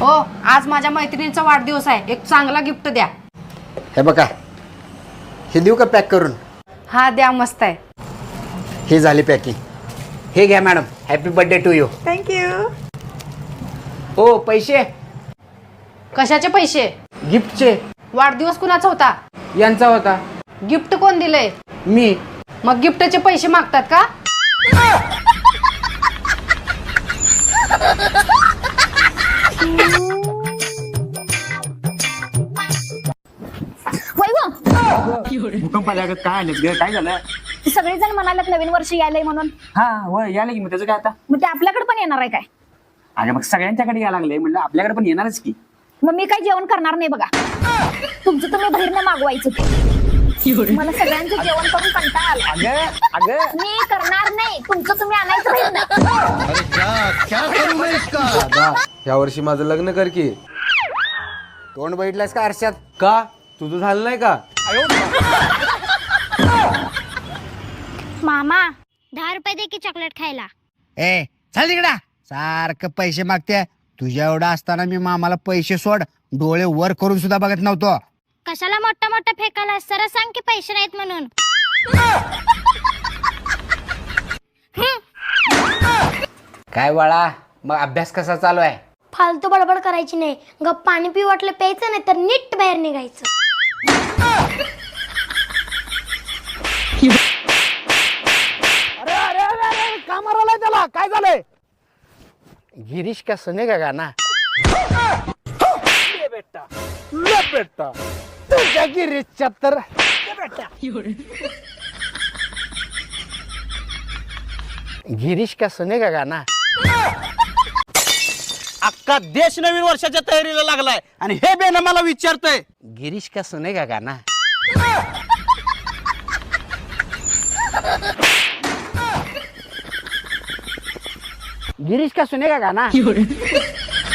हो, आज माझ्या मैत्रिणीचा वाढदिवस आहे, एक चांगला गिफ्ट द्या. हे बघा, हे देऊ का पॅक करून? हा द्या, मस्त आहे. हे झाली पॅकिंग. हे घ्या madam, happy birthday to you. Thank you. हो, पैसे कशाचे पैसे? गिफ्टचे. वाढदिवस कुणाचा होता? यांचा होता. गिफ्ट कोण दिलंय? मी. मग गिफ्टचे पैसे मागतात का? भूकंप आल्या काय आलं ग? काय झालं? सगळेजण म्हणालेत नवीन वर्ष यायलंय म्हणून. हा होय यायला की मग त्याचं काय आता? मग ते आपल्याकडे पण येणार आहे काय? अगं मग सगळ्यांच्याकडे यायला लागले म्हणलं आपल्याकडे पण येणारच की. मग मी काही जेवण करणार नाही बघा. तुमचं तुम्ही बाहेरनं मागवायचं ते. मला सगळ्यांचं जेवण करून कंटाळा आला. अगं मी करणार नाही, तुमचं तुम्ही आणायचं बाहेरनं. या वर्षी माझं लग्न कर की. तोंड बघितलंस का आरशात? का तुझं झालं नाही का? मामा 10 रुपये दे की चॉकलेट खायला. ए चल तिकडा, सारखं पैसे मागते. तुझ्या एवढा असताना मी मामाला पैसे सोड डोळे वर करून सुद्धा बघत नव्हतो. कशाला मोठा मोठा फेकायला? सरळ सांग की पैसे नाहीत म्हणून. काय बाळा, मग अभ्यास कसा चालू आहे? फालतू बडबड करायची नाही. गप पाणी पिऊ वाटलं प्यायचं, नाही तर नीट बाहेर निघायचं. त्याला काय झालंय? गिरीश का सुने का गाना? बेटा तुझ्या गिरीशच्या तर गिरीश का सुने का गाना? अख्खा देश नवीन वर्षाच्या तयारीला लागलाय आणि हे बेन मला विचारतोय गिरीश का सुने का गाना? गिरीश का सुने का गाना?